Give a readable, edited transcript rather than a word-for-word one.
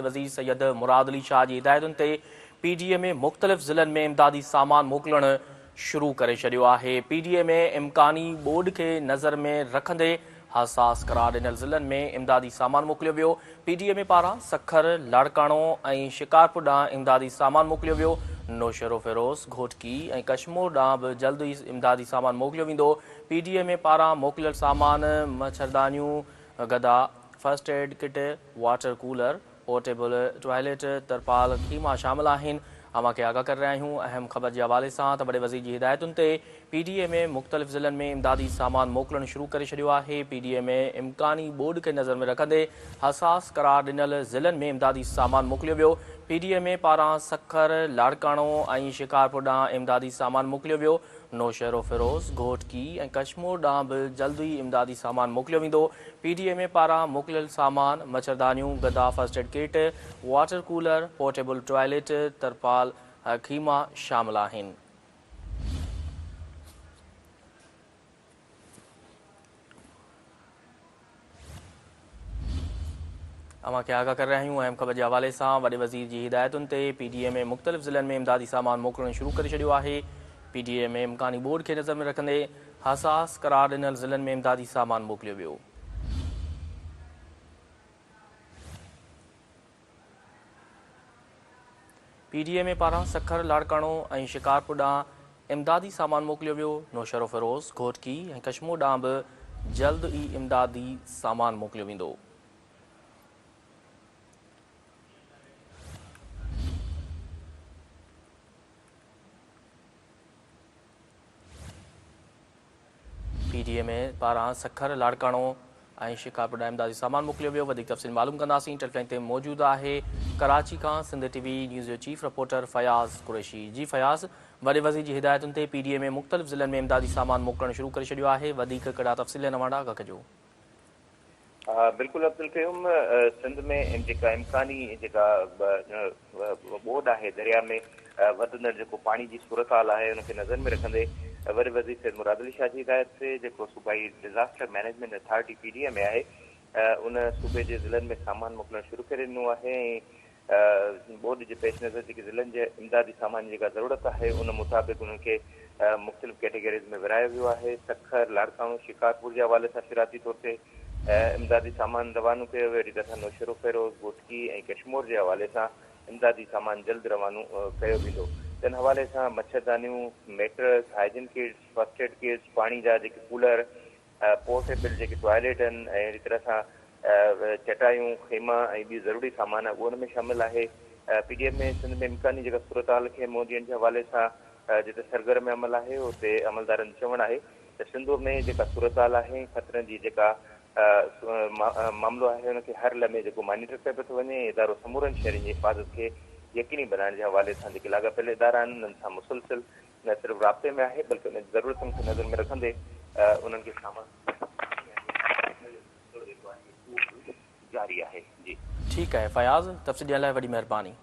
वज़ीर सैयद मुराद अली शाह जी हिदायतुनि ते पीडीए में मुख़्तलिफ़ ज़िलनि में इमदादी सामान मोकिलणु शुरू करे छॾियो आहे। पीडीए में इम्कानी ॿोॾ खे नज़र में रखंदे हसास करार ॾिनल ज़िलनि में इमदादी सामान मोकिलियो वियो। पीडीए में पारां सखर, लाड़काणो ऐं शिकारपुर ॾांहुं इमदादी सामान मोकिलियो वियो। नौशेरो फिरोज़, घोटकी ऐं कशमोर ॾांहुं बि जल्द ई इमदादी सामान मोकिलियो वेंदो। पीडीए में पारां मोकिलियल सामान मच्छरदानियूं, गदा, first aid kit, water cooler, portable toilet, तरपाल, खीमा शामिल आहिनि। अवां खे आगाह करे रहिया आहियूं अहम ख़बर जे हवाले सां त वॾे वज़ीर जी हिदायतुनि ते पीडीए में मुख़्तलिफ़ ज़िलनि में इमदादी सामान मोकिलणु शुरू करे छॾियो आहे। पीडीए में इम्कानी ॿोॾ खे नज़र में रखंदे हसास करार ॾिनल ज़िलनि में इमदादी सामान मोकिलियो वियो। पीडीए में पारां सखर, लाड़काणो ऐं शिकारपुर ॾांहुं इमदादी सामान मोकिलियो वियो। नौशेरो फिरोज़, घोटकी ऐं कशमोर ॾांहुं बि जल्द ई इमदादी सामान मोकिलियो वेंदो। पीडीए में पारां मोकिलियल सामान मच्छरदानियूं, गदा, first aid kit, water cooler, portable toilet, तरपाल, खीमा शामिल आहिनि। अवां खे आगाह करे रहिया आहियूं अहम ख़बर जे हवाले सां वॾे वज़ीर जी हिदायतुनि ते पीडीए में मुख़्तलिफ़ ज़िलनि में इमदादी सामान मोकिलणु शुरू करे छॾियो आहे। पीडीए में इम्कानी ॿोॾ खे नज़र में रखंदे हसास करार ॾिनल ज़िलनि में इमदादी सामान मोकिलियो वियो। पीडीए में पारां सखर, लाड़काणो ऐं शिकारपुर ॾांहुं इमदादी सामान मोकिलियो वियो। नौशेरो फिरोज़, घोटकी ऐं कशमोर ॾांहुं बि जल्द ई इमदादी सामान मोकिलियो वेंदो। पीडीए में पारां सखर, लाड़काणो ऐं शिकारपुर ॾांहुं इमदादी सामान मोकिलियो वियो। वधीक तफ़सील मालूम कंदासीं। टेलीफोन ते मौजूदु आहे कराची खां सिंध टीवी न्यूज़ जो चीफ रिपोर्टर फयाज़ कुरैशी। जी फयाज़, वॾे वज़ीर जी हिदायतुनि ते पीडीए में मुख़्तलिफ़ ज़िलनि में इमदादी सामान मोकिलणु शुरू करे छॾियो आहे। वधीक कहिड़ा तफ़सील नवां आगाह कजो। बिल्कुलु अब्दुल क़यूम, सिंध में जेका इम्कानी जेका ॿोॾ आहे दरिया में वधंदड़ जेको पाणी जी सूरत हाल आहे उनखे नज़र में रखंदे वॾे वज़ीर सैयद मुराद अली शाह जी हिदायत ते जेको सूबाई डिज़ास्टर मैनेजमेंट अथॉरिटी पीडीए में आहे उन सूबे जे ज़िलनि में सामान मोकिलणु शुरू करे ॾिनो आहे ऐं ॿोॾ जे पेश नज़र जेके ज़िलनि जे इमदादी सामान जी जेका ज़रूरत आहे उन मुताबिक़ उन्हनि खे मुख़्तलिफ़ कैटेगरीज़ में विरायो वियो आहे। सखर, लाड़काणो, शिकारपुर जे हवाले सां शुराती तौर ते इमदादी सामान रवानो कयो वियो। अहिड़ी तरह नौशेरो फिरोज़, घोटकी ऐं कशमोर जे हवाले सां इमदादी सामान जल्द रवानो कयो वेंदो। इन हवाले सां मच्छरदानियूं, mattress, hygiene kits, first aid kits, पाणी जा जेके कूलर, पोर्टेबल जेके टॉयलेट आहिनि ऐं अहिड़ी तरह सां चटायूं, खेमा ऐं ॿी ज़रूरी सामान उहो हुन में शामिल आहे। पीडीए में सिंध में इम्कानी जेका सूरत हाल खे मोदीअ जे हवाले सां जिते सरगर्म अमल आहे उते अमलदारनि जो चवणु आहे त सिंध में जेका सूरत हाल आहे ख़तरनि जी जेका मामिलो आहे हुनखे हर लम्हे जेको मॉनिटर कयो पियो थो वञे। इदारो समूरनि शहरनि जी हिफ़ाज़त खे यकीनी बनाइण जे हवाले सां जेके लाॻापियल इदारा आहिनि उन्हनि सां मुसलसिल न सिर्फ़ु राब्ते में आहे बल्कि उन ज़रूरतुनि खे नज़र में रखंदे उन्हनि खे सामान जारी आहे। जी ठीकु आहे फयाज़, तफ़सील ॾियण लाइ वॾी महिरबानी।